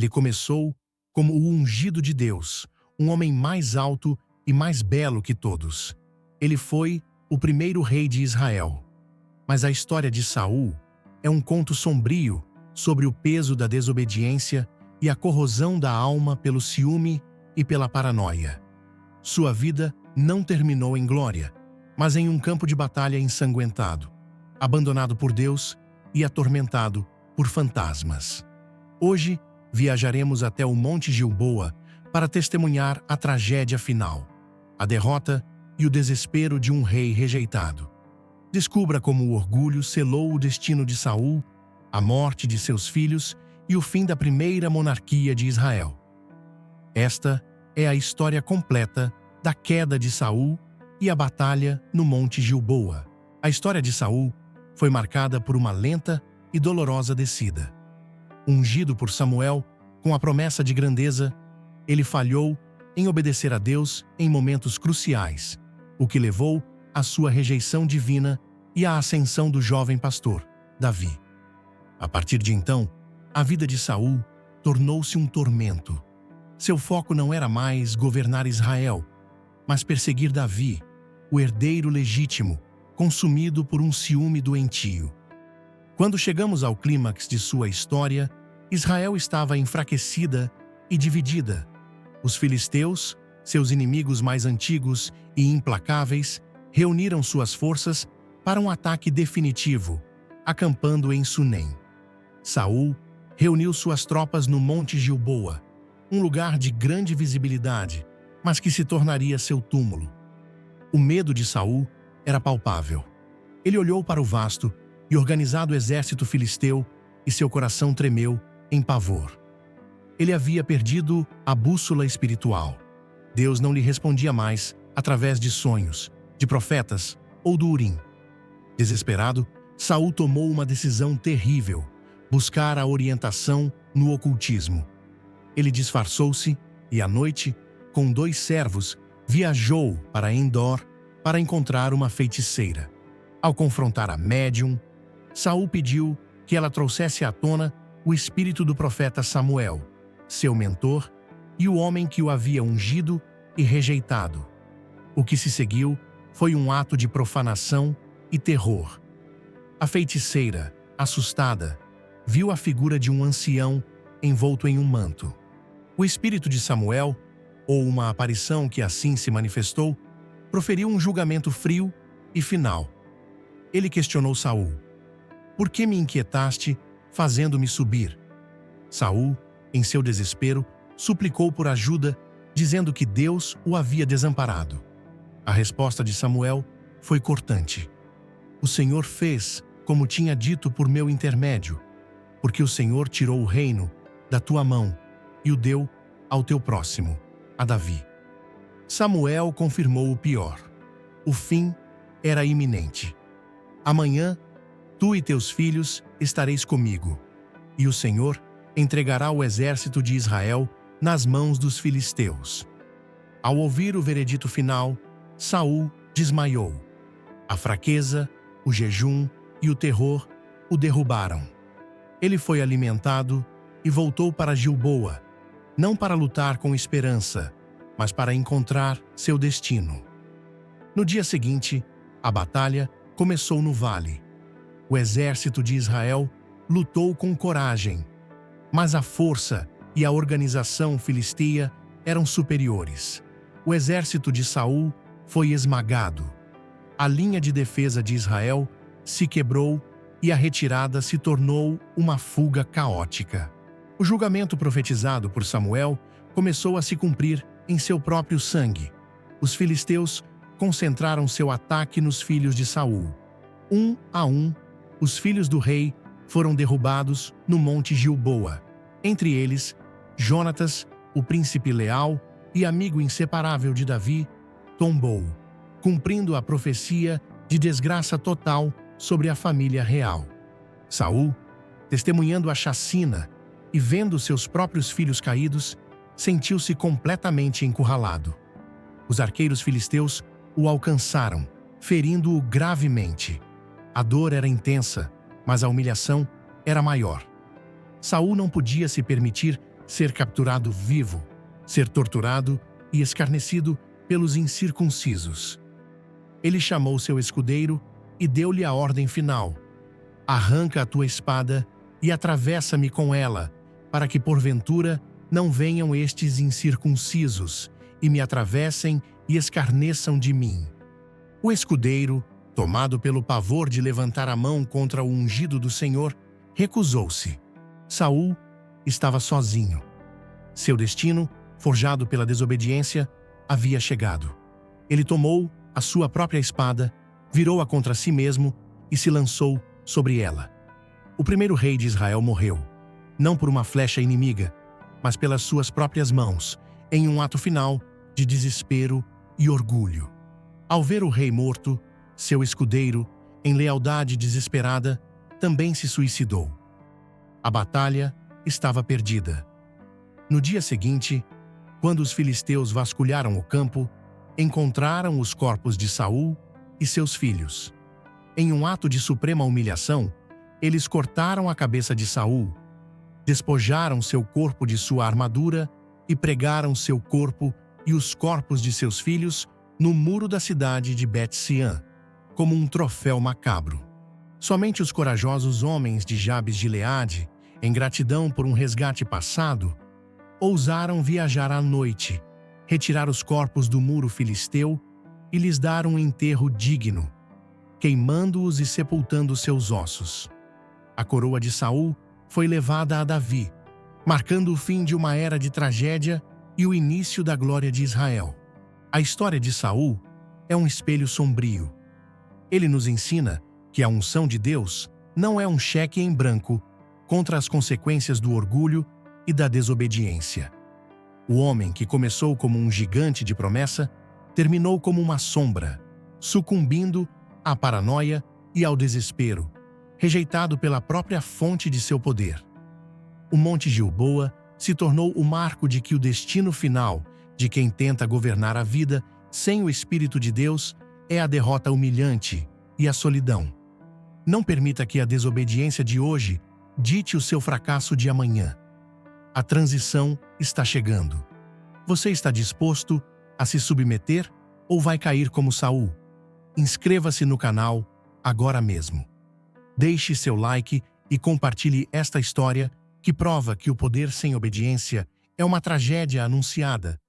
Ele começou como o ungido de Deus, um homem mais alto e mais belo que todos. Ele foi o primeiro rei de Israel. Mas a história de Saul é um conto sombrio sobre o peso da desobediência e a corrosão da alma pelo ciúme e pela paranoia. Sua vida não terminou em glória, mas em um campo de batalha ensanguentado, abandonado por Deus e atormentado por fantasmas. Hoje, viajaremos até o Monte Gilboa para testemunhar a tragédia final, a derrota e o desespero de um rei rejeitado. Descubra como o orgulho selou o destino de Saul, a morte de seus filhos e o fim da primeira monarquia de Israel. Esta é a história completa da queda de Saul e a batalha no Monte Gilboa. A história de Saul foi marcada por uma lenta e dolorosa descida. Ungido por Samuel, com a promessa de grandeza, ele falhou em obedecer a Deus em momentos cruciais, o que levou à sua rejeição divina e à ascensão do jovem pastor, Davi. A partir de então, a vida de Saul tornou-se um tormento. Seu foco não era mais governar Israel, mas perseguir Davi, o herdeiro legítimo, consumido por um ciúme doentio. Quando chegamos ao clímax de sua história, Israel estava enfraquecida e dividida. Os filisteus, seus inimigos mais antigos e implacáveis, reuniram suas forças para um ataque definitivo, acampando em Sunem. Saul reuniu suas tropas no Monte Gilboa, um lugar de grande visibilidade, mas que se tornaria seu túmulo. O medo de Saul era palpável. Ele olhou para o vasto e organizado exército filisteu e seu coração tremeu em pavor. Ele havia perdido a bússola espiritual. Deus não lhe respondia mais através de sonhos, de profetas ou do Urim. Desesperado, Saul tomou uma decisão terrível: buscar a orientação no ocultismo. Ele disfarçou-se e, à noite, com 2 servos, viajou para Endor para encontrar uma feiticeira. Ao confrontar a médium, Saul pediu que ela trouxesse à tona o espírito do profeta Samuel, seu mentor, e o homem que o havia ungido e rejeitado. O que se seguiu foi um ato de profanação e terror. A feiticeira, assustada, viu a figura de um ancião envolto em um manto. O espírito de Samuel, ou uma aparição que assim se manifestou, proferiu um julgamento frio e final. Ele questionou Saul: "Por que me inquietaste, fazendo-me subir?" Saul, em seu desespero, suplicou por ajuda, dizendo que Deus o havia desamparado. A resposta de Samuel foi cortante: "O Senhor fez como tinha dito por meu intermédio, porque o Senhor tirou o reino da tua mão e o deu ao teu próximo, a Davi." Samuel confirmou o pior. O fim era iminente. "Amanhã, tu e teus filhos estareis comigo, e o Senhor entregará o exército de Israel nas mãos dos filisteus." Ao ouvir o veredito final, Saul desmaiou. A fraqueza, o jejum e o terror o derrubaram. Ele foi alimentado e voltou para Gilboa, não para lutar com esperança, mas para encontrar seu destino. No dia seguinte, a batalha começou no vale. O exército de Israel lutou com coragem, mas a força e a organização filistia eram superiores. O exército de Saul foi esmagado. A linha de defesa de Israel se quebrou e a retirada se tornou uma fuga caótica. O julgamento profetizado por Samuel começou a se cumprir em seu próprio sangue. Os filisteus concentraram seu ataque nos filhos de Saul. Um a um, os filhos do rei foram derrubados no Monte Gilboa. Entre eles, Jonatas, o príncipe leal e amigo inseparável de Davi, tombou, cumprindo a profecia de desgraça total sobre a família real. Saul, testemunhando a chacina e vendo seus próprios filhos caídos, sentiu-se completamente encurralado. Os arqueiros filisteus o alcançaram, ferindo-o gravemente. A dor era intensa, mas a humilhação era maior. Saul não podia se permitir ser capturado vivo, ser torturado e escarnecido pelos incircuncisos. Ele chamou seu escudeiro e deu-lhe a ordem final: arranca a tua espada e atravessa-me com ela, para que porventura não venham estes incircuncisos e me atravessem e escarneçam de mim. O escudeiro, tomado pelo pavor de levantar a mão contra o ungido do Senhor, recusou-se. Saul estava sozinho. Seu destino, forjado pela desobediência, havia chegado. Ele tomou a sua própria espada, virou-a contra si mesmo e se lançou sobre ela. O primeiro rei de Israel morreu, não por uma flecha inimiga, mas pelas suas próprias mãos, em um ato final de desespero e orgulho. Ao ver o rei morto, seu escudeiro, em lealdade desesperada, também se suicidou. A batalha estava perdida. No dia seguinte, quando os filisteus vasculharam o campo, encontraram os corpos de Saul e seus filhos. Em um ato de suprema humilhação, eles cortaram a cabeça de Saul, despojaram seu corpo de sua armadura e pregaram seu corpo e os corpos de seus filhos no muro da cidade de Bet-Sean, como um troféu macabro. Somente os corajosos homens de Jabes de Gileade, em gratidão por um resgate passado, ousaram viajar à noite, retirar os corpos do muro filisteu e lhes dar um enterro digno, queimando-os e sepultando seus ossos. A coroa de Saul foi levada a Davi, marcando o fim de uma era de tragédia e o início da glória de Israel. A história de Saul é um espelho sombrio. Ele nos ensina que a unção de Deus não é um cheque em branco contra as consequências do orgulho e da desobediência. O homem que começou como um gigante de promessa terminou como uma sombra, sucumbindo à paranoia e ao desespero, rejeitado pela própria fonte de seu poder. O Monte Gilboa se tornou o marco de que o destino final de quem tenta governar a vida sem o Espírito de Deus é a derrota humilhante e a solidão. Não permita que a desobediência de hoje dite o seu fracasso de amanhã. A transição está chegando. Você está disposto a se submeter ou vai cair como Saul? Inscreva-se no canal agora mesmo. Deixe seu like e compartilhe esta história que prova que o poder sem obediência é uma tragédia anunciada